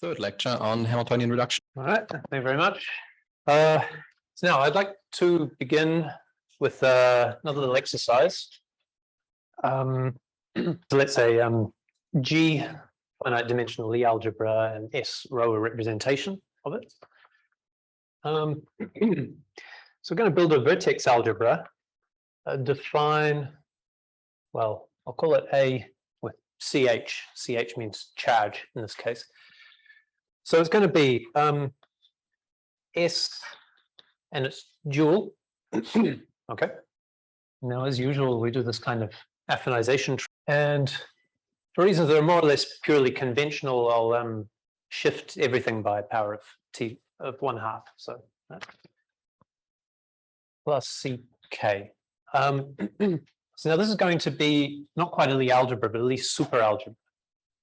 third lecture on Hamiltonian reduction. All right, thank you very much. So now I'd like to begin with another little exercise. So let's say G finite dimensional Lie algebra and S row a representation of it. So we're going to build a vertex algebra, define, well, I'll call it A with CH. CH means charge in this case. So it's going to be S and it's dual. Okay. Now, as usual, we do this kind of affinization. And for reasons that are more or less purely conventional, I'll shift everything by power of t of 1/2. So plus ck. So now this is going to be not quite a Lie algebra, but at least super algebra.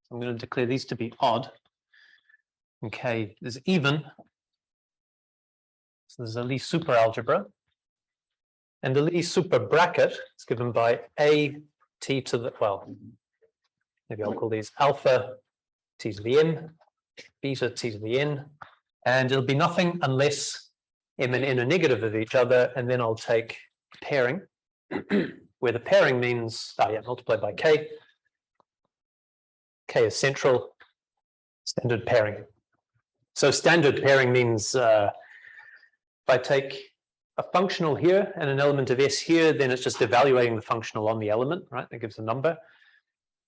So I'm going to declare these to be odd. Okay, is even. So there's a Lie super algebra. And the Lie super bracket is given by a t to the, well, maybe I'll call these alpha t to the n, beta t to the n, and it'll be nothing unless m and n are negative of each other, and then I'll take pairing, where the pairing means, multiplied by k. K is central, standard pairing. So standard pairing means if I take a functional here and an element of S here, then it's just evaluating the functional on the element, right? That gives a number.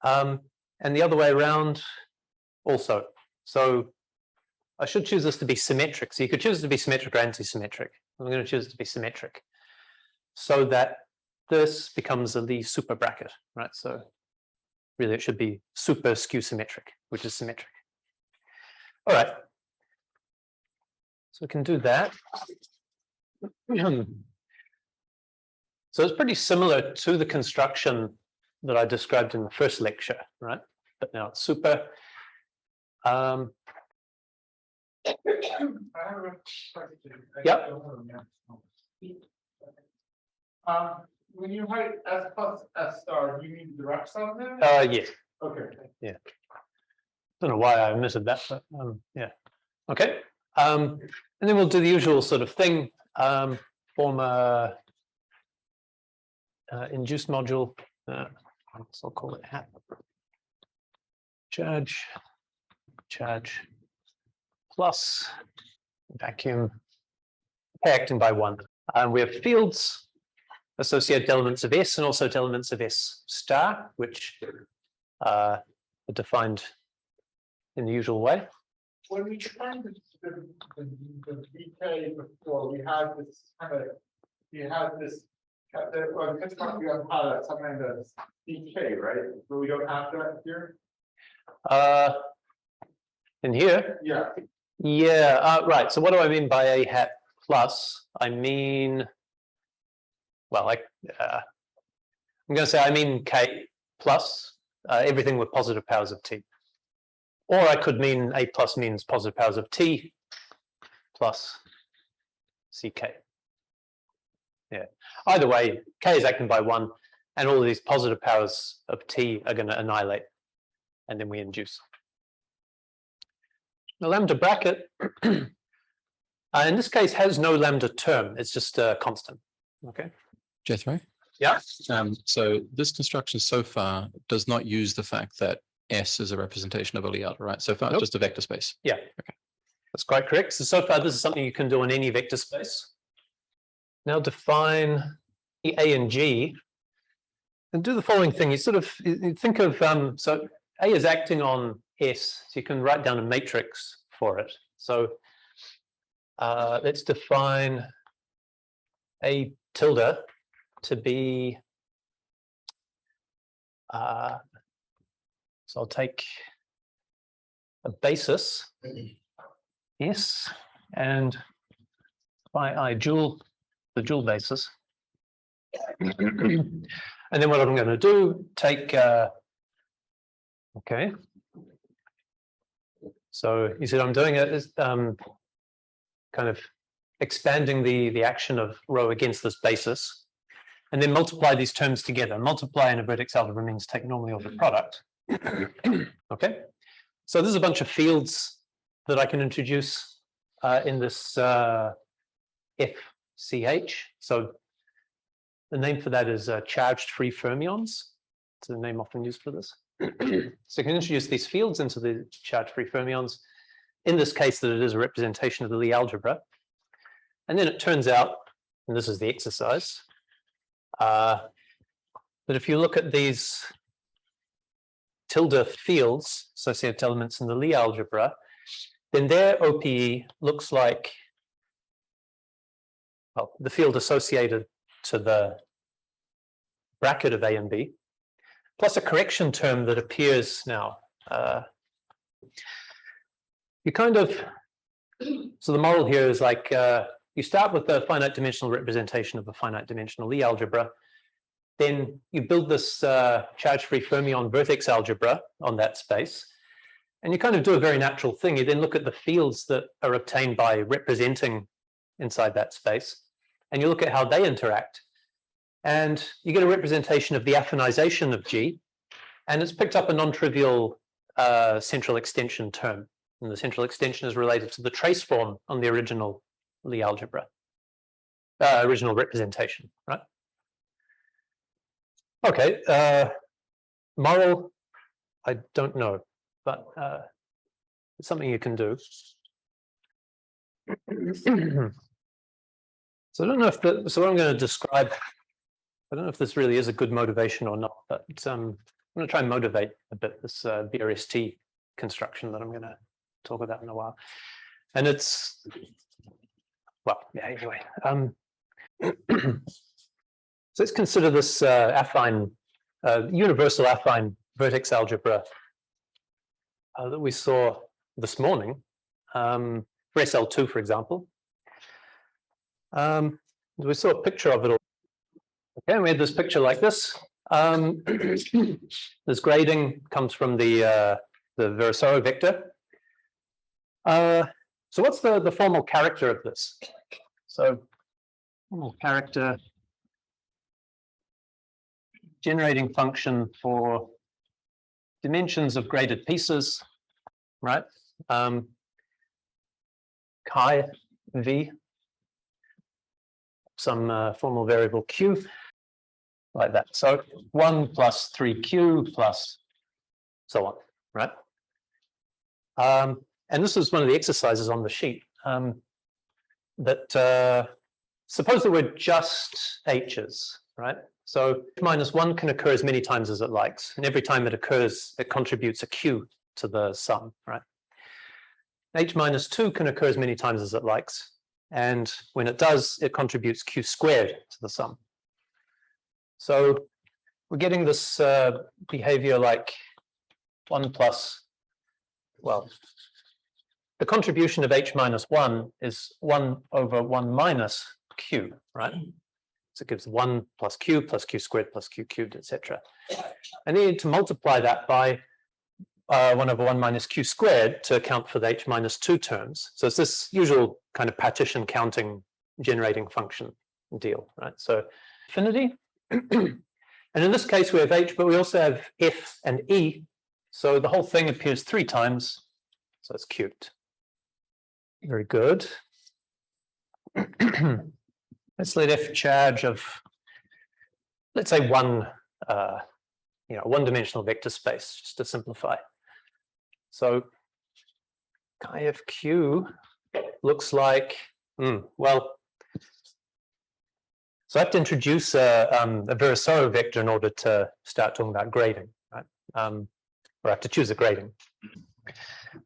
And the other way around also. So I should choose this to be symmetric. So you could choose it to be symmetric or anti-symmetric. I'm going to choose it to be symmetric so that this becomes a Lie super bracket, right? So really it should be super skew symmetric, which is symmetric. All right. So we can do that. So it's pretty similar to the construction that I described in the first lecture, right? But now it's super. I have a question. Yeah. When you write S plus S star, do you mean direct sum then? Yes. Okay. Yeah. Don't know why I omitted that, but yeah. Okay. And then we'll do the usual sort of thing. Form a induced module. So I'll call it hat. Charge plus vacuum acting by 1. And we have fields associated to elements of S and also to elements of S star, which are defined in the usual way. When we tried the VK before, we had this kind of, we have something that's VK, right? But we don't have that here. In here? Yeah. Yeah, right. So what do I mean by a hat plus? I mean, well, I'm going to say I mean k plus everything with positive powers of t. Or I could mean a plus means positive powers of t plus ck. Yeah. Either way, k is acting by 1, and all of these positive powers of t are going to annihilate, and then we induce. The lambda bracket, in this case, has no lambda term. It's just a constant. Okay. Jethro? Yeah. So this construction so far does not use the fact that S is a representation of a Lie algebra, right? So far, it's just a vector space. Yeah. Okay. That's quite correct. So far, this is something you can do in any vector space. Now define A and G, and do the following thing. You sort of think of so A is acting on S, so you can write down a matrix for it. So let's define A tilde to be. So I'll take a basis, S, and by I dual, the dual basis. And then what I'm going to do, take, okay. So you see what I'm doing it is kind of expanding the action of rho against this basis, and then multiply these terms together. Multiply in a vertex algebra means take normally over the product. Okay, so there's a bunch of fields that I can introduce in this FCH. So the name for that is charged free fermions. It's the name often used for this. So you can introduce these fields into the charged free fermions. In this case, that it is a representation of the Lie algebra. And then it turns out, and this is the exercise, that if you look at these tilde fields, associated elements in the Lie algebra, then their OPE looks like, well, the field associated to the bracket of A and B, plus a correction term that appears now. You kind of, so the moral here is like, you start with the finite dimensional representation of a finite dimensional Lie algebra, then you build this charge-free fermion vertex algebra on that space, and you kind of do a very natural thing. You then look at the fields that are obtained by representing inside that space, and you look at how they interact, and you get a representation of the affinization of G, and it's picked up a non-trivial central extension term, and the central extension is related to the trace form on the original Lie algebra, original representation, right? Okay, moral, I don't know, but it's something you can do. So I don't know if so what I'm going to describe, I don't know if this really is a good motivation or not, but I'm going to try and motivate a bit this BRST construction that I'm going to talk about in a while. And it's, well, yeah, anyway. So let's consider this affine, universal affine vertex algebra that we saw this morning for SL2, for example. We saw a picture of it all. Okay, and we had this picture like this. This grading comes from the Virasoro vector. So what's the formal character of this? So formal character, generating function for dimensions of graded pieces, right? Chi v, some formal variable q, like that. So 1 plus 3q plus so on, right? And this is one of the exercises on the sheet that suppose that we're just h's, right? So -1 can occur as many times as it likes, and every time it occurs, it contributes a q to the sum, right? H-2 can occur as many times as it likes, and when it does, it contributes q squared to the sum. So we're getting this behavior like 1 plus, well, the contribution of H-1 is 1 over 1 minus q, right? So it gives 1 plus q squared plus q cubed, etc. And you need to multiply that by 1 over 1 minus q squared to account for the H-2 terms. So it's this usual kind of partition counting generating function deal, right? So infinity. And in this case, we have h, but we also have f and e. So the whole thing appears 3 times. So it's cubed. Very good. Let's let f charge of, let's say one dimensional vector space, just to simplify. So chi of q looks like, well, so I have to introduce a Virasoro vector in order to start talking about grading, right? Or I have to choose a grading.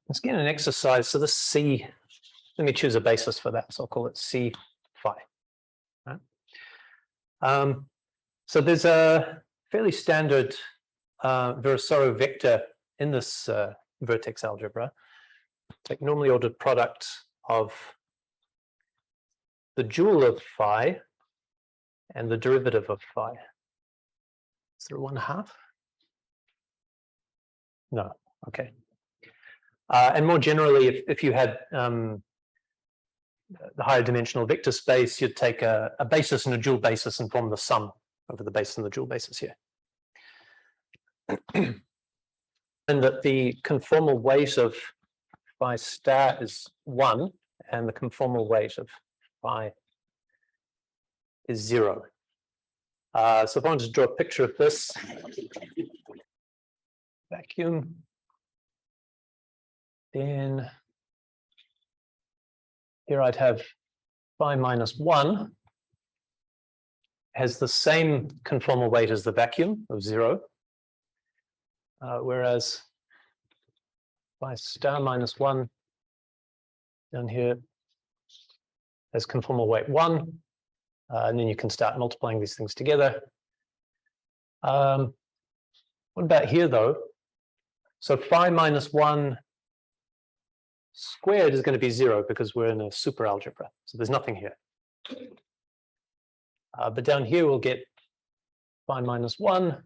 Let's get an exercise. So this C, let me choose a basis for that. So I'll call it C phi. Right? So there's a fairly standard Virasoro vector in this vertex algebra. Take normally ordered product of the dual of phi and the derivative of phi. Is there 1/2? No. Okay. And more generally, if you had the higher dimensional vector space, you'd take a basis and a dual basis and form the sum over the basis and the dual basis here. And that the conformal weight of phi star is 1 and the conformal weight of phi is 0. So if I wanted to draw a picture of this vacuum, then here I'd have phi minus 1 has the same conformal weight as the vacuum of 0, whereas phi star minus 1 down here has conformal weight 1, and then you can start multiplying these things together. What about here though? So phi minus 1 squared is going to be 0 because we're in a super algebra, so there's nothing here. But down here we'll get phi minus 1,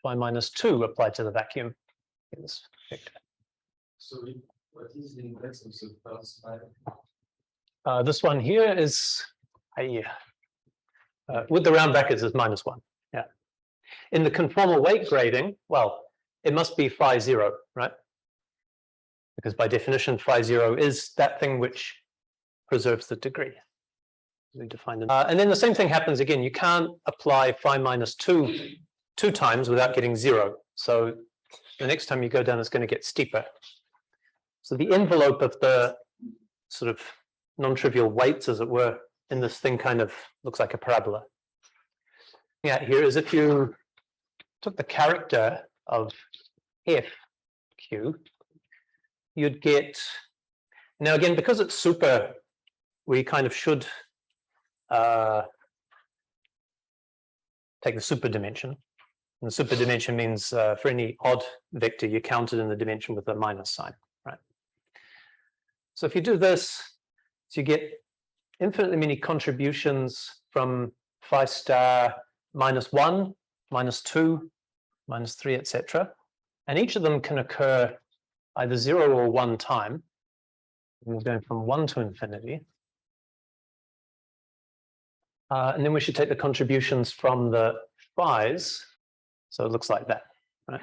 phi minus 2 applied to the vacuum in this vector. So what is the index of the first phi? This one here is with the round brackets is minus 1. Yeah. In the conformal weight grading, well, it must be phi 0, right? Because by definition, phi 0 is that thing which preserves the degree. We defined it. And then the same thing happens again. You can't apply phi minus 2 two times without getting 0. So the next time you go down, it's going to get steeper. So the envelope of the sort of non-trivial weights, as it were, in this thing kind of looks like a parabola. Yeah, here is if you took the character of fq, you'd get, now again, because it's super, we kind of should take the super dimension. And the super dimension means for any odd vector, you count it in the dimension with a minus sign, right? So if you do this, so you get infinitely many contributions from phi star minus 1, minus 2, minus 3, etc. And each of them can occur either 0 or 1 time. And we're going from 1 to infinity. And then we should take the contributions from the phi's. So it looks like that, right?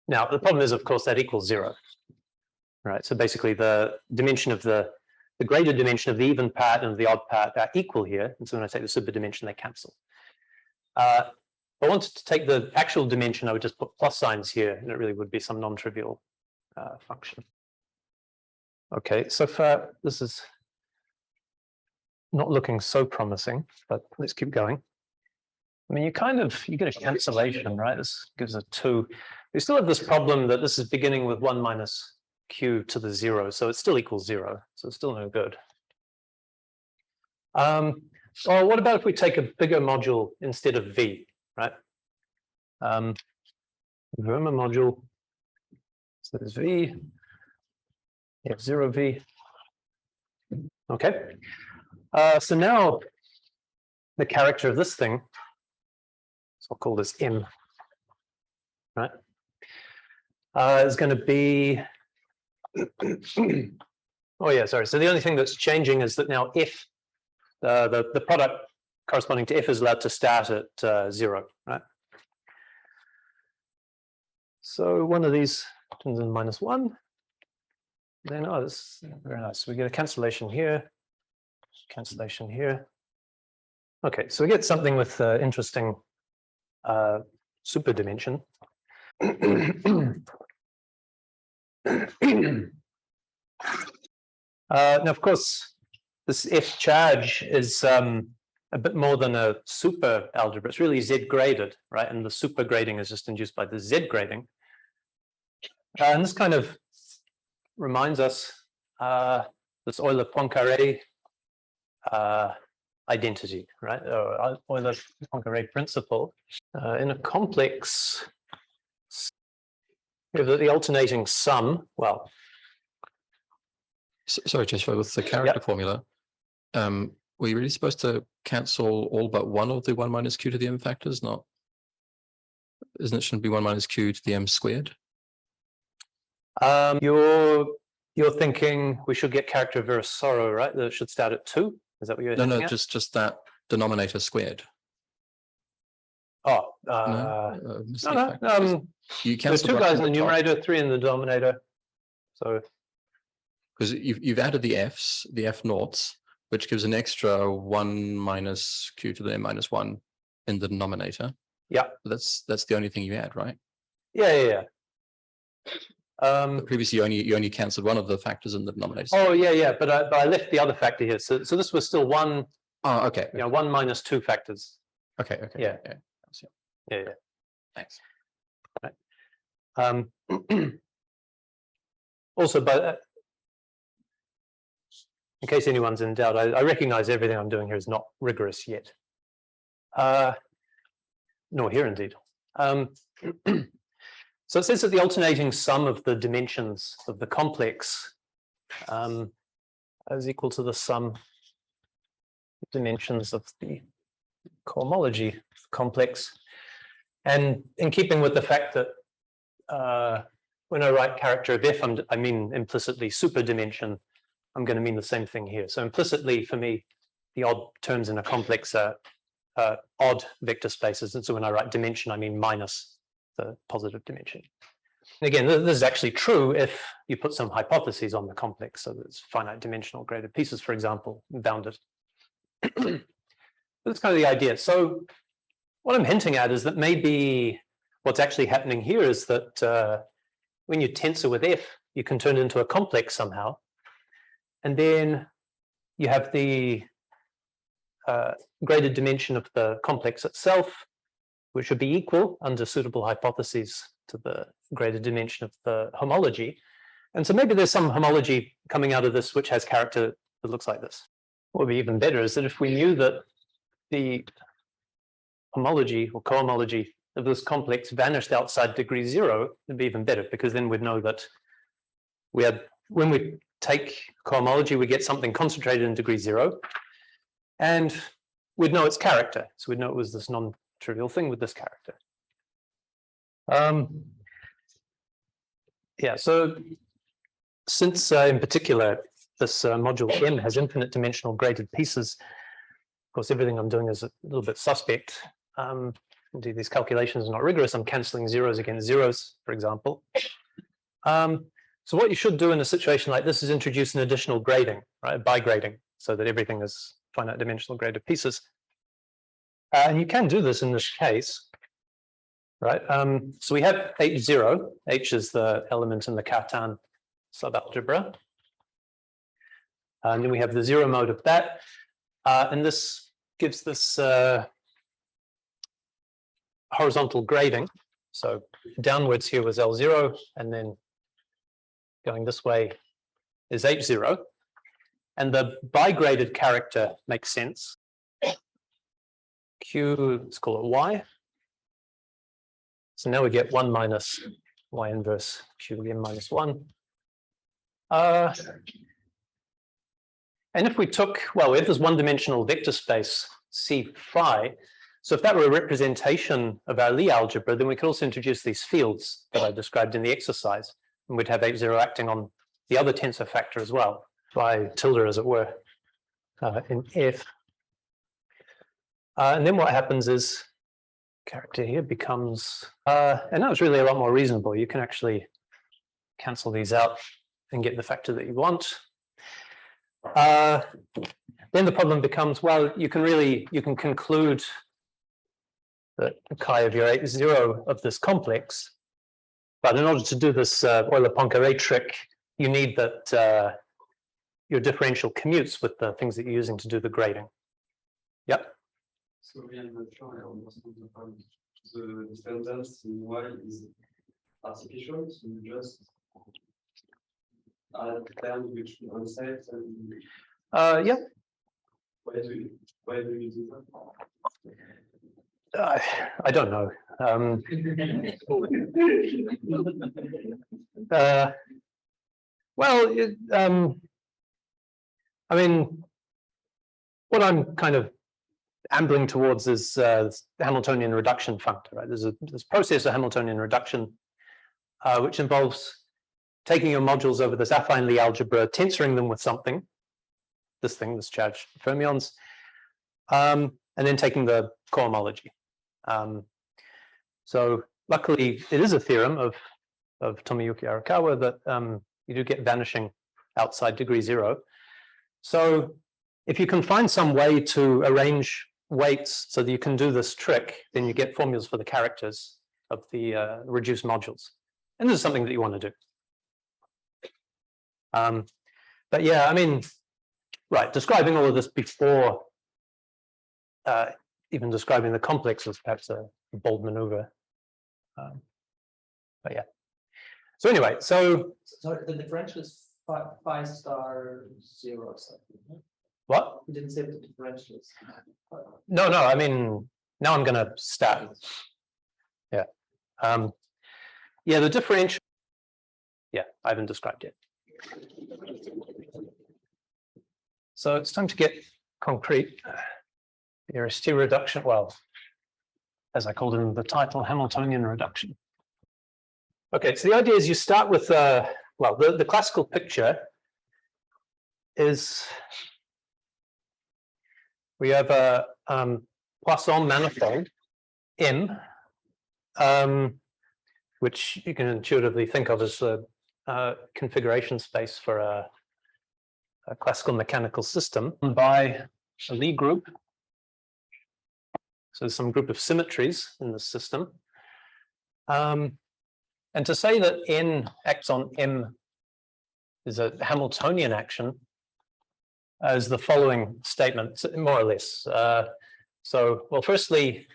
Now, the problem is, of course, that equals 0, right? So basically, the dimension of the greater dimension of the even part and the odd part are equal here. And so when I take the super dimension, they cancel. If I wanted to take the actual dimension, I would just put plus signs here, and it really would be some non-trivial function. Okay, so far, this is not looking so promising, but let's keep going. I mean, you get a cancellation, right? This gives a 2. We still have this problem that this is beginning with 1 minus q to the 0, so it still equals 0, so it's still no good. Well, what about if we take a bigger module instead of v, right? Verma module, so there's v, you have 0v. Okay, so now the character of this thing, so I'll call this m, right, is going to be, oh yeah, sorry. So the only thing that's changing is that now f, the product corresponding to f is allowed to start at 0, right? So one of these turns in minus 1. Then, oh, this is very nice. We get a cancellation here, cancellation here. Okay, so we get something with interesting super dimension. Now, of course, this F charge is a bit more than a super algebra. It's really Z graded, right? And the super grading is just induced by the Z grading. And this kind of reminds us this Euler-Poincaré identity, right? Or Euler-Poincaré principle. In a complex, we have the alternating sum. Well, sorry, Jethro, with the character formula, were you really supposed to cancel all but one of the 1 minus q to the m factors? Not, isn't it, shouldn't be 1 minus q to the m squared? You're thinking we should get character of Virasoro, right? That it should start at 2. Is that what you're thinking? No, just that denominator squared. Oh, No, missing no. factors. You There's cancel two guys in the numerator, 3 in the denominator. So because you've added the f's, the f naughts, which gives an extra 1 minus q to the n minus 1 in the denominator. yeah, But that's the only thing you add, right? yeah. Previously, you only cancelled one of the factors in the denominator. Oh yeah, but I left the other factor here. So this was still one. Oh, okay. You know, 1 minus 2 factors. Okay. Yeah. Yeah. Thanks. Also, but in case anyone's in doubt, I recognize everything I'm doing here is not rigorous yet. Nor here indeed. So it says that the alternating sum of the dimensions of the complex is equal to the sum of dimensions of the cohomology complex. And in keeping with the fact that when I write character of f, I mean implicitly superdimension, I'm going to mean the same thing here. So implicitly, for me, the odd terms in a complex are odd vector spaces. And so when I write dimension, I mean minus the positive dimension. And again, this is actually true if you put some hypotheses on the complex. So there's finite dimensional graded pieces, for example, bounded. That's kind of the idea. So what I'm hinting at is that maybe what's actually happening here is that when you tensor with f, you can turn it into a complex somehow. And then you have the graded dimension of the complex itself, which would be equal under suitable hypotheses to the graded dimension of the homology. And so maybe there's some homology coming out of this which has character that looks like this. What would be even better is that if we knew that the homology or cohomology of this complex vanished outside degree 0, it'd be even better, because then we'd know that when we take cohomology, we get something concentrated in degree 0, and we'd know its character. So we'd know it was this non-trivial thing with this character. Yeah, so since in particular this module M has infinite dimensional graded pieces, of course everything I'm doing is a little bit suspect. Indeed, these calculations are not rigorous. I'm cancelling zeros against zeros, for example. So what you should do in a situation like this is introduce an additional grading, right? Bigrading, so that everything is finite dimensional graded pieces. And you can do this in this case, right? So we have H0. H is the element in the Cartan subalgebra. And then we have the 0 mode of that. And this gives this horizontal grading. So downwards here was L0, and then going this way is H0. And the bigraded character makes sense. Q, let's call it Y. So now we get 1 minus Y inverse Q to the n minus 1. And if we took, well, we have this one-dimensional vector space C phi. So if that were a representation of our Lie algebra, then we could also introduce these fields that I described in the exercise, and we'd have H0 acting on the other tensor factor as well, by tilde, as it were, in F. And then what happens is character here becomes, and that was really a lot more reasonable. You can actually cancel these out and get the factor that you want. Then the problem becomes, well, you can conclude that chi of your H0 of this complex, but in order to do this Euler-Poincaré trick, you need that your differential commutes with the things that you're using to do the grading. Yep. So we are not sure I understand the point. The sentence in Y is artificial, so you just add terms which you unset and Yeah. why do you do that? I don't know. Well, I mean, what I'm kind of ambling towards is the Hamiltonian reduction functor. Right? There's this process of Hamiltonian reduction, which involves taking your modules over this affine Lie algebra, tensoring them with something, this charged fermions, and then taking the cohomology. So luckily, it is a theorem of Tomoyuki Arakawa that you do get vanishing outside degree 0. So if you can find some way to arrange weights so that you can do this trick, then you get formulas for the characters of the reduced modules. And this is something that you want to do. But yeah, I mean, right, describing all of this before even describing the complex was perhaps a bold maneuver. But yeah. So anyway, so the differential is phi star 0 or something. Huh? What? You didn't say what the differential is. No, I mean, now I'm going to start. Yeah. Yeah, the differential. Yeah, I haven't described it. So it's time to get concrete. Virasoro reduction, well, as I called it in the title, Hamiltonian reduction. Okay, so the idea is you start with, well, the classical picture is we have a Poisson manifold M, which you can intuitively think of as the configuration space for a classical mechanical system by a Lie group. So some group of symmetries in the system. And to say that n acts on M is a Hamiltonian action is the following statement, more or less. So, well, firstly,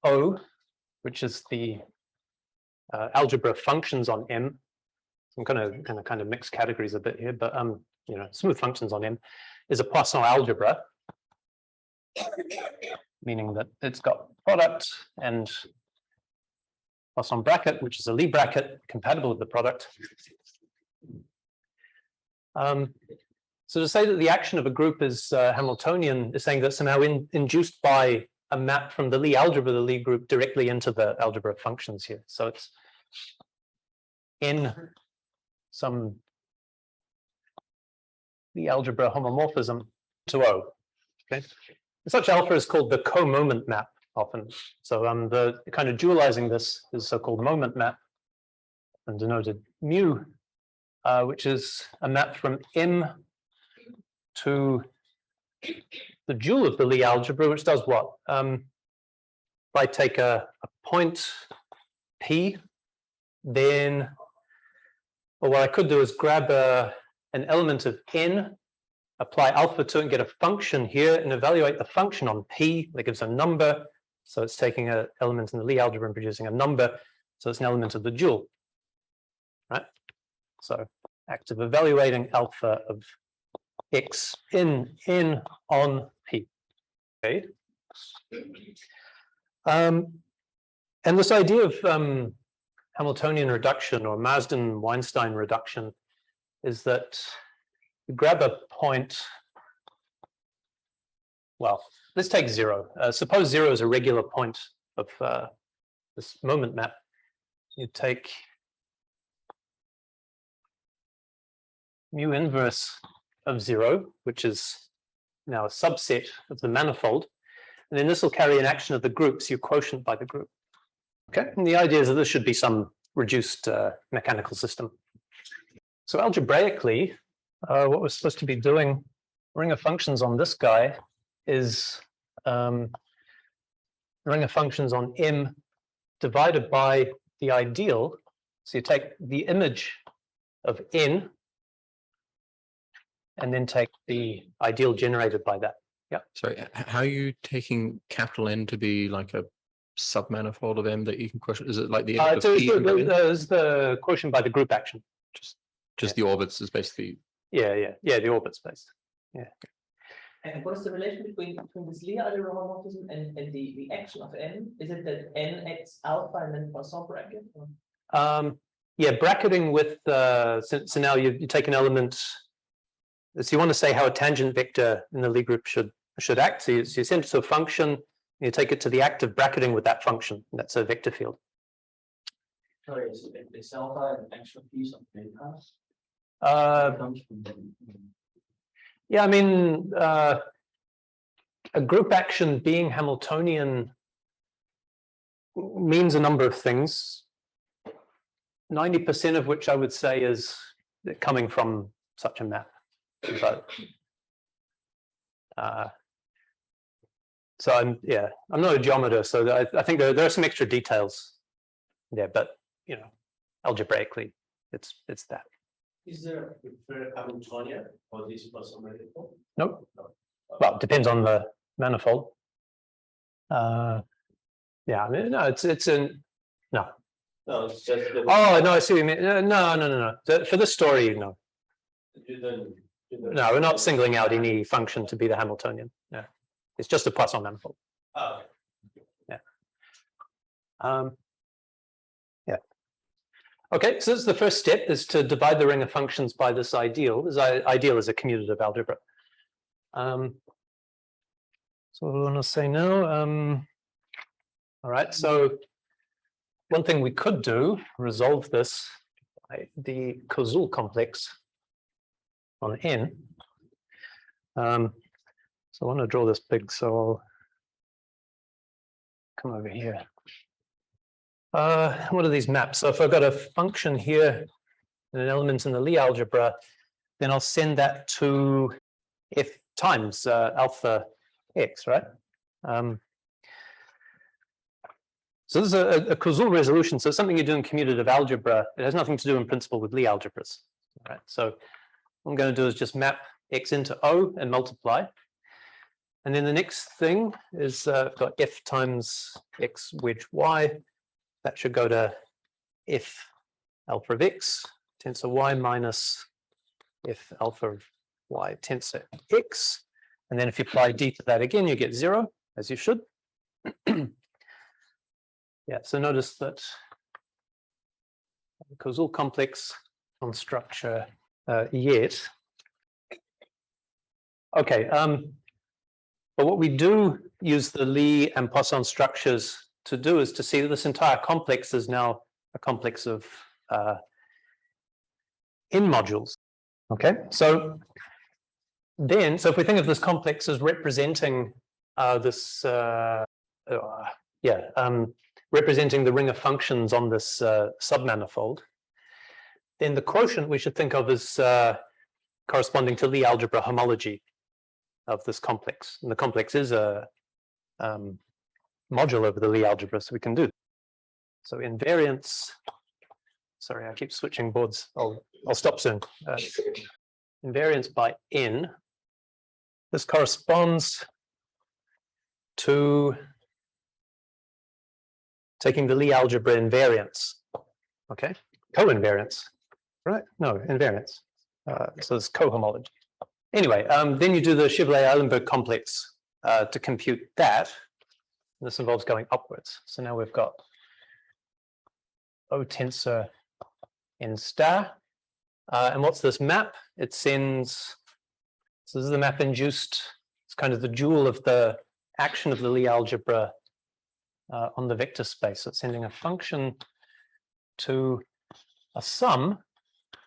O, which is the algebra of functions on M. I'm going to kind of mix categories a bit here, but you know, smooth functions on M is a Poisson algebra, meaning that it's got product and Poisson bracket, which is a Lie bracket compatible with the product. So to say that the action of a group is Hamiltonian is saying that somehow induced by a map from the Lie algebra, the Lie group, directly into the algebra of functions here. So it's in some Lie algebra homomorphism to O. Okay, such alpha is called the co-moment map often. So the kind of dualizing this is so-called moment map, and denoted mu, which is a map from M to the dual of the Lie algebra, which does what? If I take a point P, then well, what I could do is grab an element of N, apply alpha to it, and get a function here, and evaluate the function on P. That gives a number. So it's taking an element in the Lie algebra and producing a number. So it's an element of the dual, right? So act of evaluating alpha of X in N on P. Okay. And this idea of Hamiltonian reduction or Marsden-Weinstein reduction is that you grab a point, well, let's take 0. Suppose 0 is a regular point of this moment map. You take mu inverse of 0, which is now a subset of the manifold, and then this will carry an action of the group, so you quotient by the group. Okay, and the idea is that this should be some reduced mechanical system. So algebraically, what we're supposed to be doing, ring of functions on this guy is ring of functions on M divided by the ideal. So you take the image of N and then take the ideal generated by that. Yeah. Sorry, how are you taking capital N to be like a submanifold of M that you can quotient? Is it like the image of P? Is the quotient by the group action? Just the orbits is basically. Yeah, the orbit space. Yeah. And what is the relation between this Lie algebra homomorphism and the action of N? Is it that N acts alpha and then Poisson bracket? Yeah, bracketing with so now you take an element. So you want to say how a tangent vector in the Lie group should act. So you send it to a function, and you take it to the act of bracketing with that function. And that's a vector field. Sorry, is it alpha an actual piece of data? Yeah, I mean, a group action being Hamiltonian means a number of things. 90% of which I would say is coming from such a map. But so I'm not a geometer, so I think there are some extra details there, but you know, algebraically, it's that. Is there a preferred Hamiltonian for this person manifold? Nope. Well, it depends on the manifold. Yeah, I mean, no, it's in no. No, it's just Oh no, I see what you mean. No. For this story, no. No, we're not singling out any function to be the Hamiltonian. Yeah, it's just a Poisson manifold. Oh. Yeah. Yeah. Okay, so this is the first step, is to divide the ring of functions by this ideal. This ideal is a commutative algebra. So what do I want to say now? All right, so one thing we could do, resolve this by the causal complex on n. So I want to draw this big, so I'll come over here. What are these maps? So if I've got a function here and an element in the Lie algebra, then I'll send that to f times alpha x, right? So this is a causal resolution. So something you do in commutative algebra. It has nothing to do in principle with Lie algebras. All right. So what I'm going to do is just map x into O and multiply. And then the next thing is I've got f times x wedge y. That should go to f alpha of x tensor y minus f alpha of y tensor x. And then if you apply d to that again, you get 0, as you should. Yeah, so notice that the causal complex on structure yet. Okay, but what we do use the Lie and Poisson structures to do is to see that this entire complex is now a complex of n modules. Okay, so if we think of this complex as representing representing the ring of functions on this submanifold, then the quotient we should think of as corresponding to Lie algebra homology of this complex. And the complex is a module over the Lie algebra, so we can do. So invariance, sorry, I keep switching boards. I'll stop soon. Invariance by n. This corresponds to taking the Lie algebra invariance, okay? Co-invariance, right? No, invariance. So it's co-homology. Anyway, then you do the Chevalier-Eilenberg complex to compute that. This involves going upwards. So now we've got O tensor n star. And what's this map? It sends, so this is the map induced. It's kind of the dual of the action of the Lie algebra on the vector space. So it's sending a function to a sum,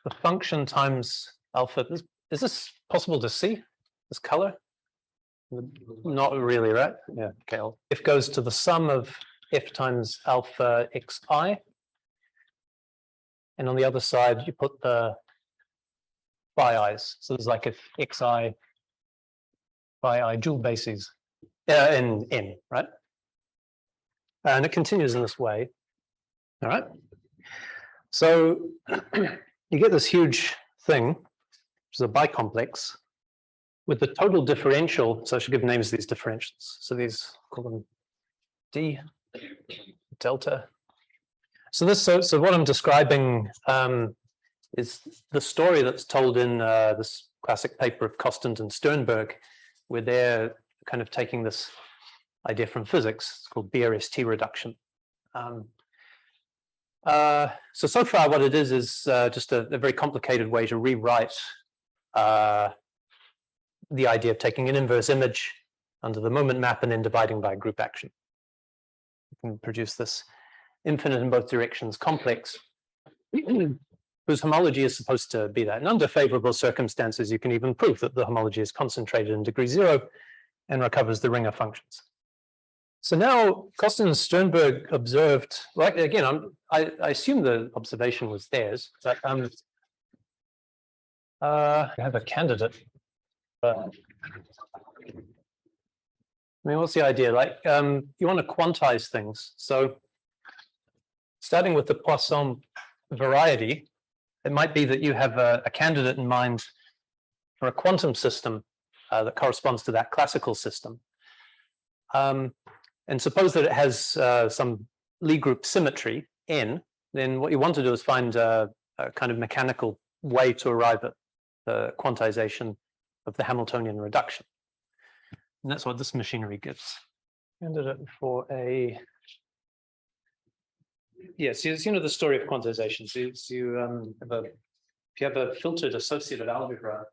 the function times alpha. Is this possible to see, this color? Not really, right? Yeah, okay. F goes to the sum of f times alpha xi. And on the other side, you put the phi i's. So there's like if xi phi I dual bases in n, right? And it continues in this way. All right. So you get this huge thing, which is a bicomplex, with the total differential. So I should give names to these differentials. So these, call them d, delta. So what I'm describing is the story that's told in this classic paper of Costant and Sternberg, where they're kind of taking this idea from physics. It's called BRST reduction. So far what it is just a very complicated way to rewrite the idea of taking an inverse image under the moment map and then dividing by group action. You can produce this infinite in both directions complex whose homology is supposed to be that. And under favorable circumstances, you can even prove that the homology is concentrated in degree 0 and recovers the ring of functions. So now Kosten and Sternberg observed, like again, I assume the observation was theirs, but I have a candidate. But I mean, what's the idea? Like, you want to quantize things. So starting with the Poisson variety, it might be that you have a candidate in mind for a quantum system that corresponds to that classical system. And suppose that it has some Lie group symmetry, N, then what you want to do is find a kind of mechanical way to arrive at the quantization of the Hamiltonian reduction. And that's what this machinery gives. Candidate for a... Yes, you know the story of quantization. So if you have a filtered associative algebra,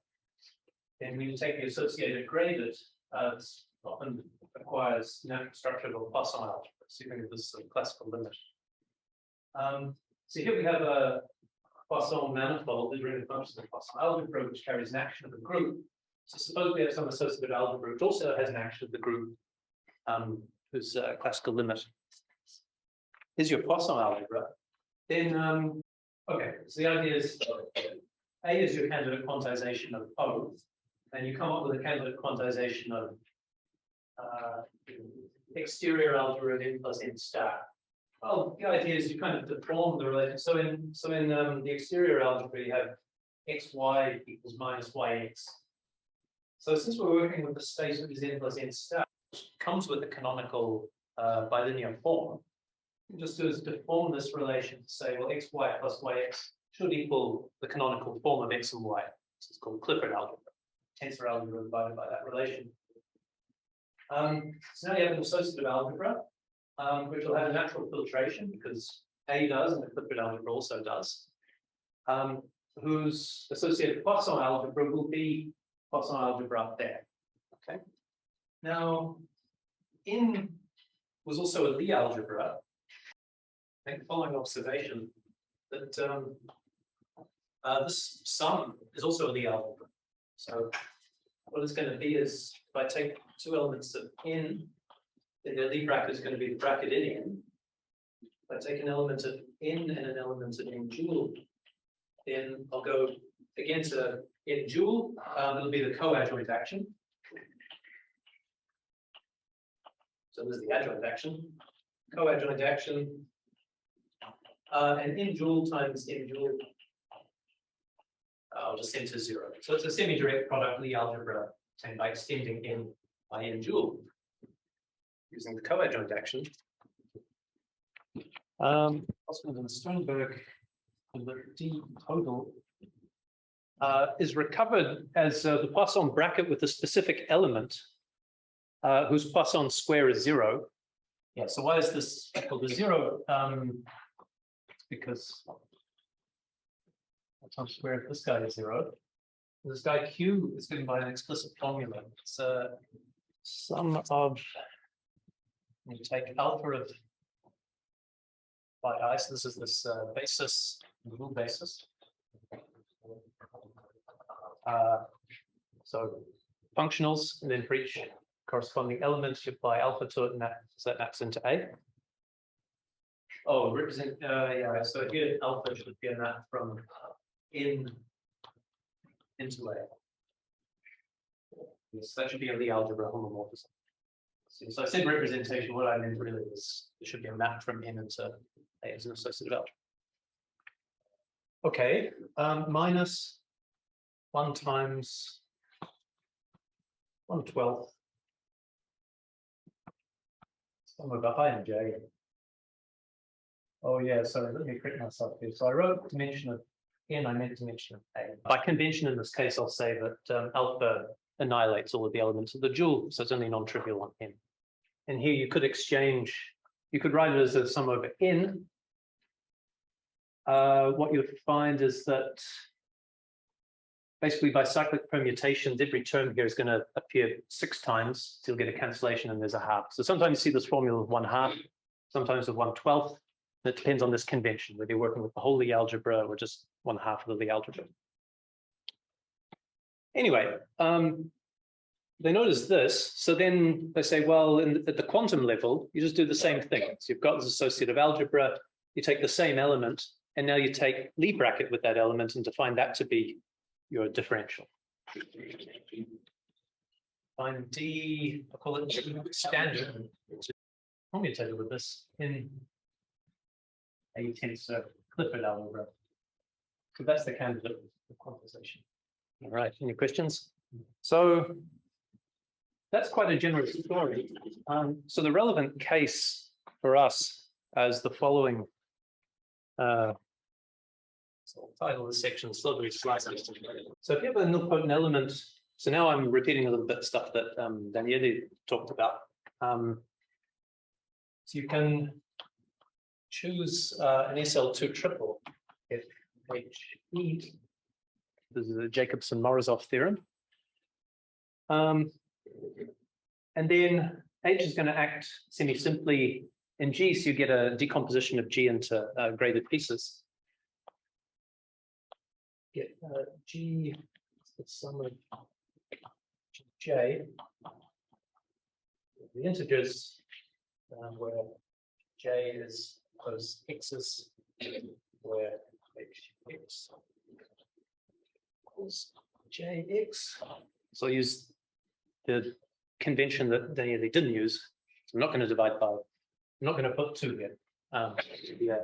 then when you take the associated graded, it often acquires natural structure of a Poisson algebra. So you think of this sort of classical limit. So here we have a Poisson manifold, the ring functions of the Poisson algebra, which carries an action of the group. So suppose we have some associative algebra which also has an action of the group, whose classical limit is your Poisson algebra. Then, okay, so the idea is A is your candidate quantization of O, and you come up with a candidate quantization of exterior algebra of n plus n star. Well, the idea is you kind of deform the relation. So in the exterior algebra, you have xy equals minus yx. So since we're working with the space which is n plus n star, which comes with the canonical bilinear form, what you just do is deform this relation to say, well, xy plus yx should equal the canonical form of x and y. This is called Clifford algebra, tensor algebra divided by that relation. So now you have an associative algebra, which will have a natural filtration because A does and the Clifford algebra also does, whose associated Poisson algebra will be Poisson algebra up there. Okay. Now, in was also a Lie algebra. Make the following observation that this sum is also a Lie algebra. So what it's going to be is if I take two elements of n, then the Lie bracket is going to be the bracket in n. If I take an element of n and an element of n joule, then I'll go again to n joule. It'll be the co-adjoint action. So this is the adjoint action, co-adjoint action, and n joule times n joule. I'll just enter 0. So it's a semi-direct product Lie algebra obtained by extending n by n joule using the co-adjoint action. Osmond and Sternberg, the D total is recovered as the Poisson bracket with a specific element whose Poisson square is 0. Yeah, so why is this equal to 0? Because Poisson square of this guy is 0. This guy Q is given by an explicit formula. It's a sum of, you take alpha of by I, so this is this basis, the rule basis. So functionals, and then for each corresponding element, you apply alpha to it, and that maps into A. Oh, represent, yeah, so here alpha should be a map from in into A. Yes, that should be a Lie algebra homomorphism. So I said representation, what I meant really is there should be a map from n into A as an associative algebra. Okay, minus 1 times 1/12 sum of I and j. Oh yeah, sorry, let me correct myself here. So I wrote dimension of n, I meant dimension of A. By convention in this case, I'll say that alpha annihilates all of the elements of the joule, so it's only non-trivial on n. And here you could exchange, you could write it as a sum over n. What you'd find is that basically by cyclic permutation, every term here is going to appear 6 times, so you'll get a cancellation and there's a half. So sometimes you see this formula with 1/2, sometimes with 1/12. It depends on this convention, whether you're working with the whole Lie algebra or just 1/2 of the Lie algebra. Anyway, they notice this. So then they say, well, at the quantum level, you just do the same thing. So you've got this associative algebra, you take the same element, and now you take Lie bracket with that element and define that to be your differential. Find D, I'll call it standard commutator with this in a tensor Clifford algebra. So that's the candidate for quantization. All right, any questions? So that's quite a generous story. So the relevant case for us is the following. So I'll title this section "Slippery Slices." So if you have a nilpotent element, so now I'm repeating a little bit stuff that Daniele talked about. So you can choose an SL2 triple if HE. This is the Jacobson-Morozov theorem. And then H is going to act semi-simply in G, so you get a decomposition of G into graded pieces. Get G, the sum of J, the integers, where J is those x's, where Hx equals Jx. So I'll use the convention that Daniele didn't use. So I'm not going to divide by, I'm not going to put 2 here. Yeah,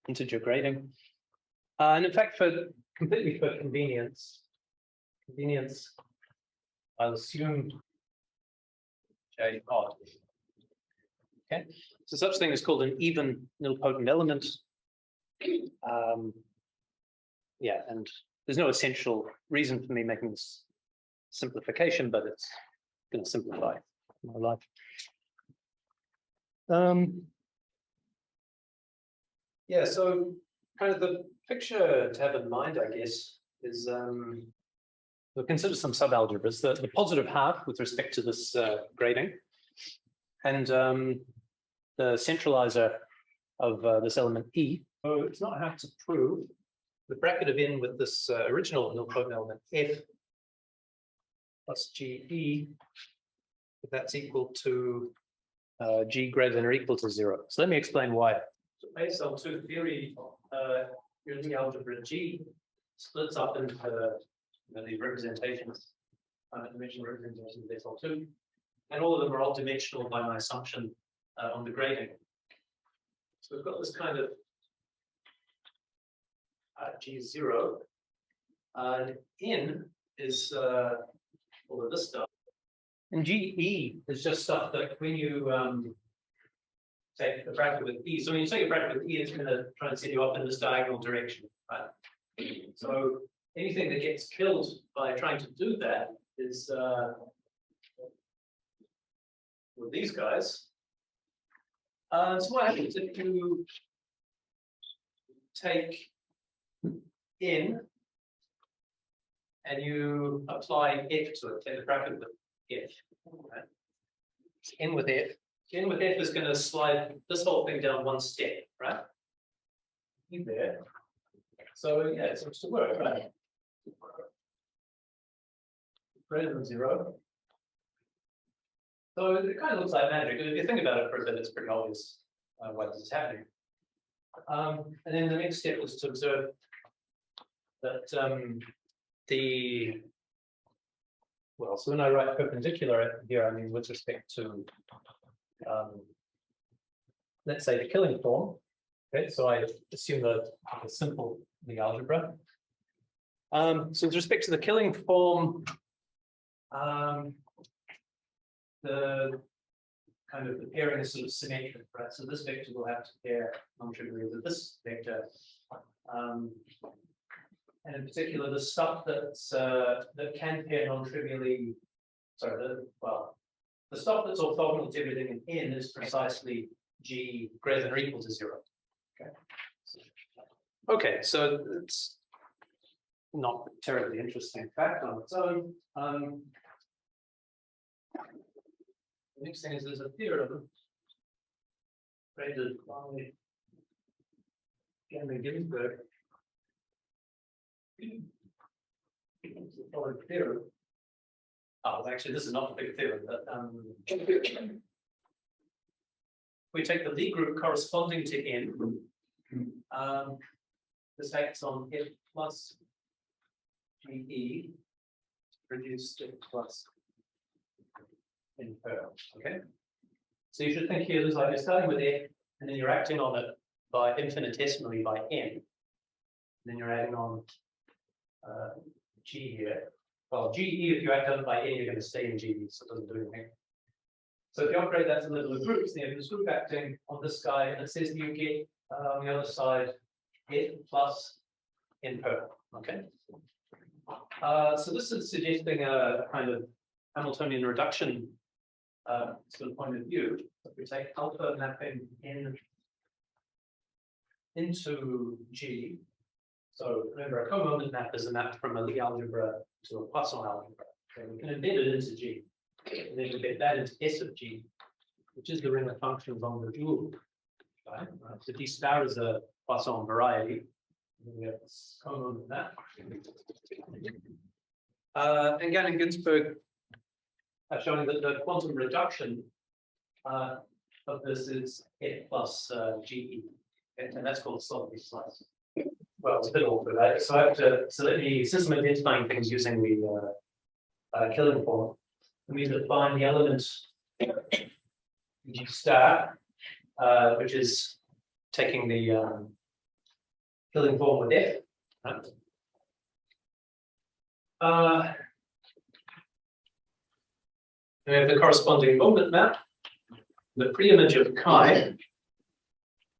integer grading. And in fact, completely for convenience, I'll assume J odd. Okay, so such thing is called an even nilpotent element. Yeah, and there's no essential reason for me making this simplification, but it's going to simplify my life. Yeah, so kind of the picture to have in mind, I guess, is we'll consider some subalgebras. The positive half with respect to this grading, and the centralizer of this element E. So it's not hard to prove. The bracket of n with this original nilpotent element F plus GE, that's equal to G greater than or equal to 0. So let me explain why. So ASL2 theory, using algebra G splits up into the representations, dimensional representations of ASL2, and all of them are all dimensional by my assumption on the grading. So we've got this kind of G0, and N is all of this stuff. And GE is just stuff that when you take the bracket with E, so when you take a bracket with E, it's going to try and set you up in this diagonal direction, right? So anything that gets killed by trying to do that is with these guys. So what happens if you take N and you apply F to it, take the bracket with F. Right? N with F. N with F is going to slide this whole thing down one step, right? There. So yeah, it seems to work, right? Greater than 0. So it kind of looks like magic. If you think about it for a bit, it's pretty obvious why this is happening. And then the next step was to observe that well, so when I write perpendicular here, I mean with respect to, let's say, the killing form. Okay, so I assume a simple Lie algebra. So with respect to the killing form, the kind of the pairing is sort of symmetric, right? So this vector will have to pair non-trivially with this vector. And in particular, the stuff that's that can pair non-trivially, the stuff that's orthogonal to everything in N is precisely G greater than or equal to 0. Okay, so it's not a terribly interesting fact on its own. The next thing is there's a theorem created by Ginsburg. It's the following theorem. Oh, actually, this is not a big theorem, but we take the Lie group corresponding to N. This acts on F plus GE, reduce F plus N per. Okay. So you should think here, there's like you're starting with F, and then you're acting on it by infinitesimally by N. And then you're adding on G here. Well, GE, if you act on it by N, you're going to stay in GE, so it doesn't do anything. So if you operate that to little groups, then you have this group acting on this guy, and it says you get on the other side F plus N per. Okay. So this is suggesting a kind of Hamiltonian reduction sort of point of view. If we take alpha mapping N into G. So remember, a co-moment map is a map from a Lie algebra to a Poisson algebra. Okay, we can embed it into G. And then we get that into S of G, which is the ring of functions on the dual. Right? So D star is a Poisson variety. And we have this co-moment map. And Gannon Ginsberg showing that the quantum reduction of this is F plus GE. And that's called solid slice. Well, it's a bit awkward, right? So I have to, so let me, since I'm identifying things using the killing form, let me define the element G star, which is taking the killing form with F. Right? We have the corresponding moment map, the pre-image of chi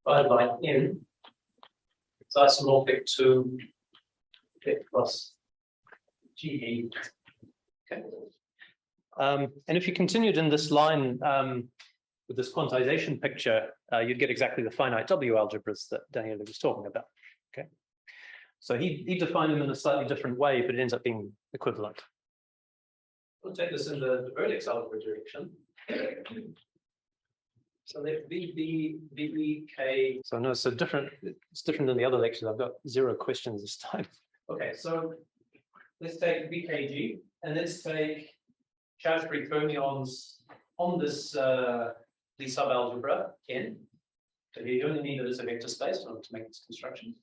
divided by n. It's isomorphic to F plus GE. Okay. And if you continued in this line with this quantization picture, you'd get exactly the finite W-algebras that Daniel was talking about. Okay. So he defined them in a slightly different way, but it ends up being equivalent. We'll take this in the vertex algebra direction. So let VK. So no, so different. It's different than the other lectures. I've got 0 questions this time. Okay, so let's take VKG and let's take charge-free fermions on this Lie subalgebra N. So you only need it as a vector space in order to make this construction,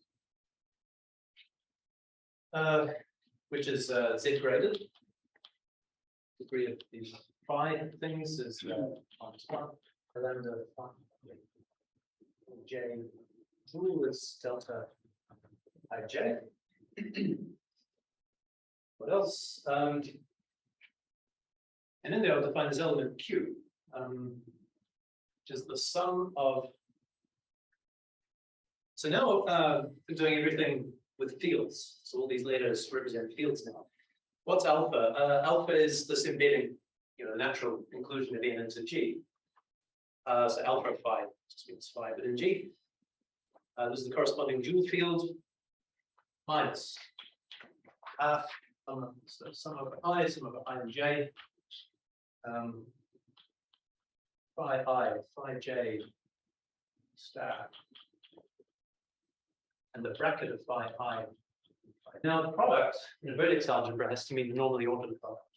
which is Z graded. Degree of these phi things is -1. Lambda J rule is delta ij. What else? And then there I'll define this element Q, which is the sum of. So now we're doing everything with fields. So all these letters represent fields now. What's alpha? Alpha is this embedding, natural inclusion of n into G. So alpha phi just means phi, but in G, this is the corresponding dual field minus sum over I, sum over I and J, phi I, phi J star, and the bracket of phi I. Now the product in a vertex algebra has to mean the normally ordered product.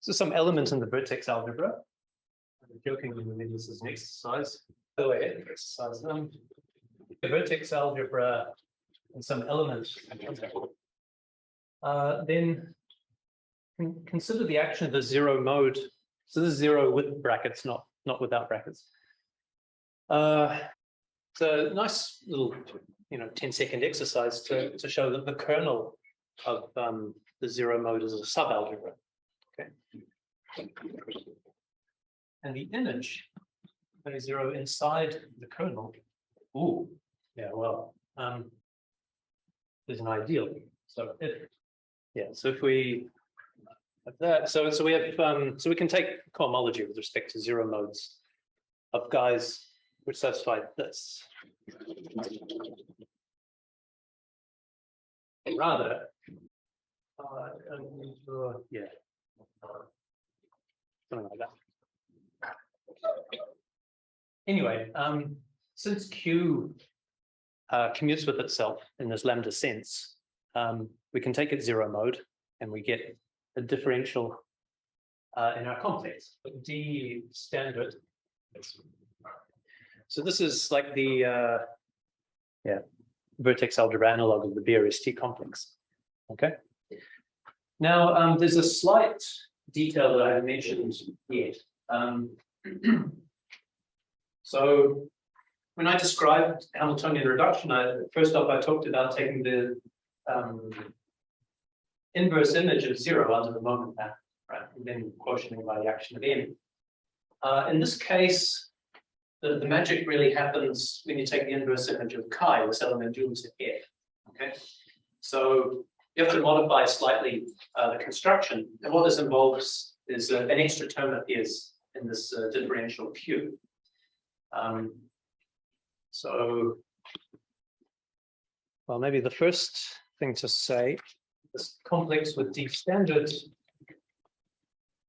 So some element in the vertex algebra. I'm joking when we do this as an exercise. By the way, exercise. The vertex algebra and some element. Then consider the action of the 0 mode. So this is 0 with brackets, not without brackets. It's a nice little 10-second exercise to show that the kernel of the 0 mode is a subalgebra. Okay. And the image of 0 inside the kernel. Ooh, yeah, well, there's an ideal. So if we have that, so we have so we can take cohomology with respect to 0 modes of guys which satisfy this. Rather, yeah, something like that. Anyway, since Q commutes with itself in this lambda sense, we can take it 0 mode and we get a differential in our complex, but D standard. So this is like the vertex algebra analog of the BRST complex. Okay. Now there's a slight detail that I haven't mentioned yet. So when I described Hamiltonian reduction, first off I talked about taking the inverse image of 0 under the moment map, right, and then quotienting by the action of n. In this case, the magic really happens when you take the inverse image of chi, this element dual to f. Okay, so you have to modify slightly the construction, and what this involves is an extra term appears in this differential Q. So, well, maybe the first thing to say, this complex with D standard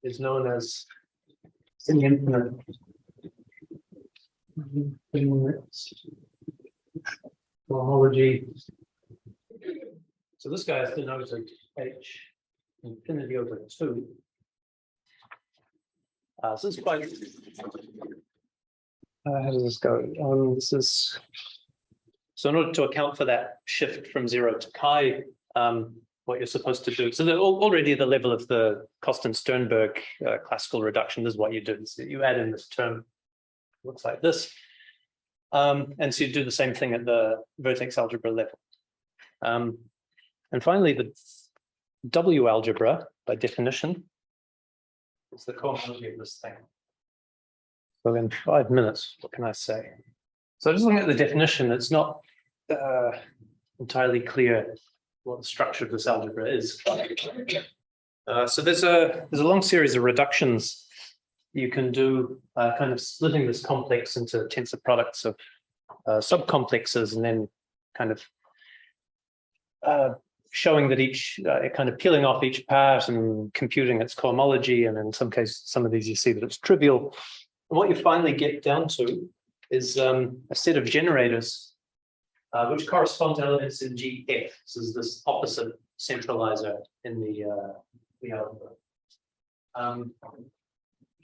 is known as infinite homology. So this guy is denoted H infinity over 2. So it's quite. How does this go? This is so in order to account for that shift from 0 to chi, what you're supposed to do. So already at the level of the Kosten-Sternberg classical reduction, this is what you do. So you add in this term, looks like this. And so you do the same thing at the vertex algebra level. And finally, the W algebra, by definition, is the cohomology of this thing. So in 5 minutes, what can I say? So just looking at the definition, it's not entirely clear what the structure of this algebra is. So there's a long series of reductions you can do, kind of splitting this complex into tensor products of subcomplexes, and then kind of showing that each kind of peeling off each part and computing its cohomology, and in some cases, some of these you see that it's trivial. And what you finally get down to is a set of generators which correspond to elements in GF. So this is this opposite centralizer in the algebra.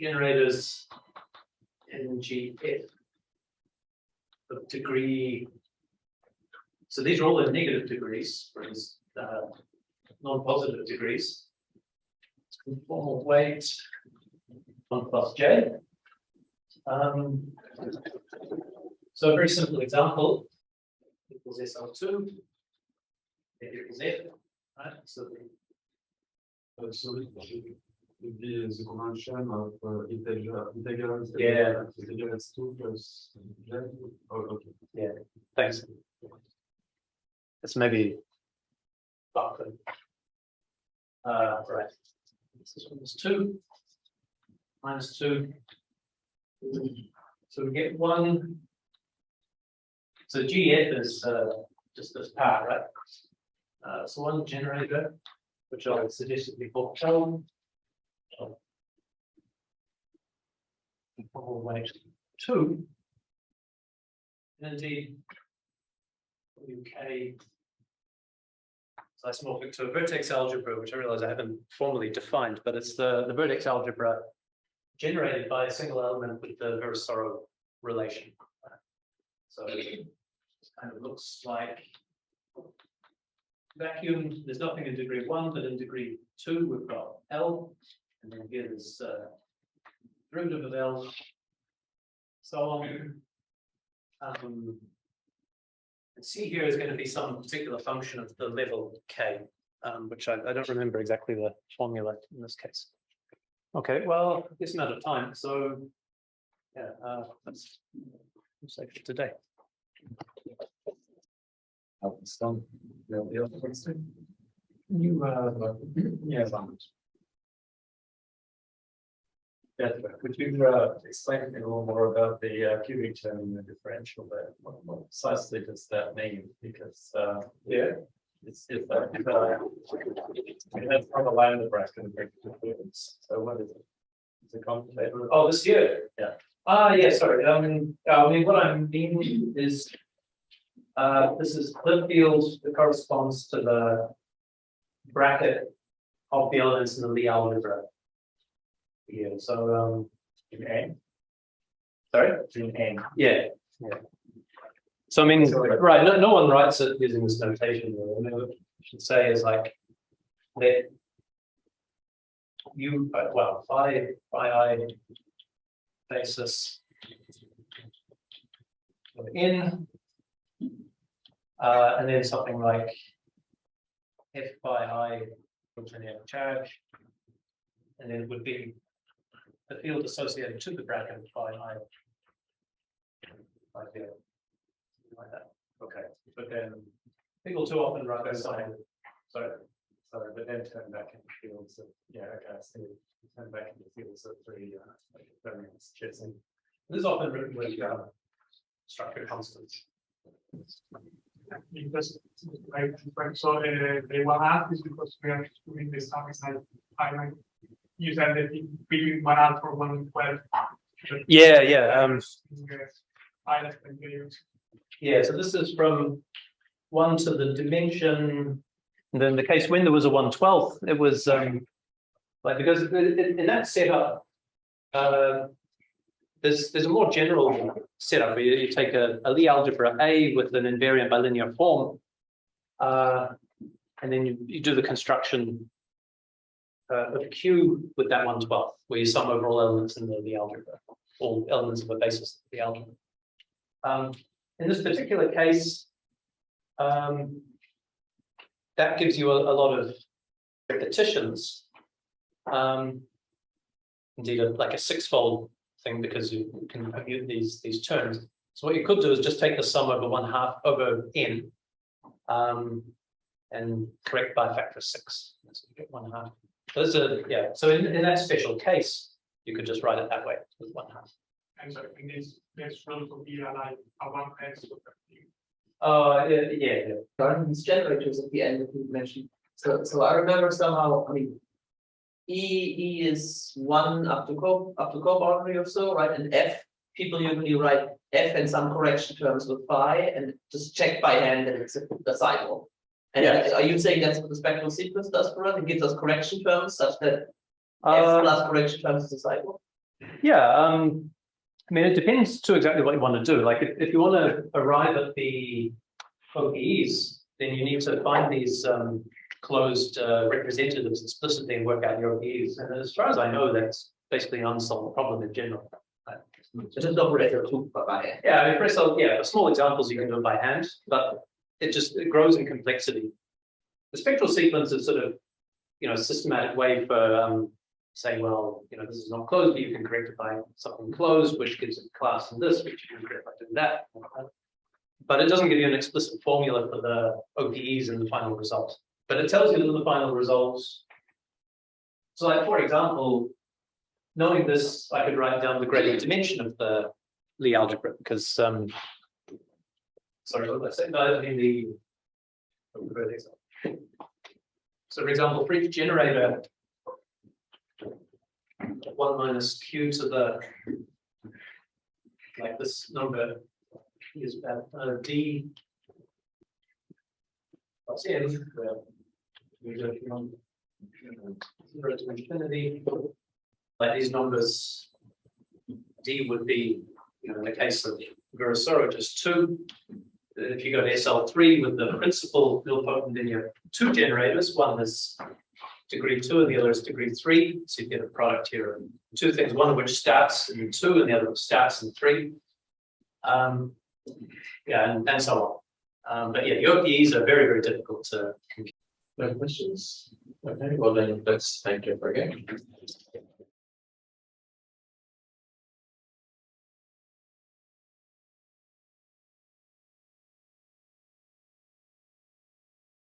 Generators in GF of degree. So these are all in negative degrees, whereas non-positive degrees. It's conformal weight 1 plus j. So a very simple example equals SL2, it equals F, right? So would be the convention of integral. Yeah. Integral S2 plus J. Oh, okay. yeah, thanks. It's maybe right. This one is 2 minus 2. So we get 1. So GF is just this part, right? So one generator, which I would suggest would be called L. Weight 2. And indeed, UK. So that's morphic to a vertex algebra, which I realize I haven't formally defined, but it's the vertex algebra generated by a single element with the Virasoro relation. So it kind of looks like vacuum. There's nothing in degree 1, but in degree 2 we've got L, and then here there's derivative of L, so on. And C here is going to be some particular function of the level K, which I don't remember exactly the formula in this case. Okay, well, this amount of time, so yeah, that's safe for today. Could you explain a little more about the cubic term in the differential there? What precisely does that mean? Because it's that's from a lambda bracket. So what is it? Is it complicated? Oh, this here? Yeah. Yeah, sorry. I mean, what I mean is this is the field that corresponds to the bracket of the elements in the Lie algebra. Yeah, so In N, sorry? in N. Yeah, yeah. So I mean, right, no one writes it using this notation. I mean, what you should say is like that you well phi I basis of n, and then something like f by I Hamiltonian charge, and then it would be the field associated to the bracket of phi I like here. Like that. Okay, but then people too often write that sign. Sorry, but then turn back into fields of, yeah, okay, so turn back into fields of three variance choosing. This is often written with structure constants. Because like so the one half is because we are doing the sum is like finite. You said that between 1 half or 1 and 12. Yeah. Finite continuous. Yeah, so this is from 1 to the dimension. And then the case when there was a 1/12, it was like because in that setup, there's a more general setup where you take a Lie algebra A with an invariant bilinear form, and then you do the construction of Q with that 1/12, where you sum over all elements in the Lie algebra, all elements of a basis of the algebra. In this particular case, that gives you a lot of repetitions, indeed like a six-fold thing, because you can compute these terms. So what you could do is just take the sum over 1/2 over n, and correct by a factor of 6. So you get 1/2. Those are, yeah. So in that special case, you could just write it that way with 1/2. And so in this will also be like a 1x. Yeah. Regarding these generators at the end that you mentioned. So I remember somehow, I mean, E is 1 up to co-boundary or so, right? And F, people usually write F and some correction terms with phi and just check by hand that it's a cycle. And Yes. are you saying that's what the spectral sequence does for us? It gives us correction terms such that F plus correction terms is a cycle? Yeah, I mean, it depends to exactly what you want to do. Like, if you want to arrive at the OPEs, then you need to find these closed representatives explicitly and work out your OPEs. And as far as I know, that's basically an unsolved problem in general. So just operator 2 by hand. Yeah, I mean, for small examples, you can do it by hand, but it grows in complexity. The spectral sequence is sort of, a systematic way for saying, well, this is not closed, but you can correct it by something closed, which gives it class in this, which you can correct by doing that. But it doesn't give you an explicit formula for the OPEs in the final result. But it tells you that the final results. So, like, for example, knowing this, I could write down the gradient dimension of the Lie algebra, because sorry, what did I say? No, I mean the. So, for example, for each generator, 1 minus q to the, like this number is d plus n, where we go from 0 to infinity. Like these numbers, d would be, in the case of Virasoro, just 2. If you go to SL3 with the principal nilpotent, then you have 2 generators. One is degree 2 and the other is degree 3. So you get a product here of 2 things, one of which starts in 2 and the other starts in 3. And so on. But yeah, the OPEs are very, very difficult to compute. No questions? Okay, well then let's thank you again.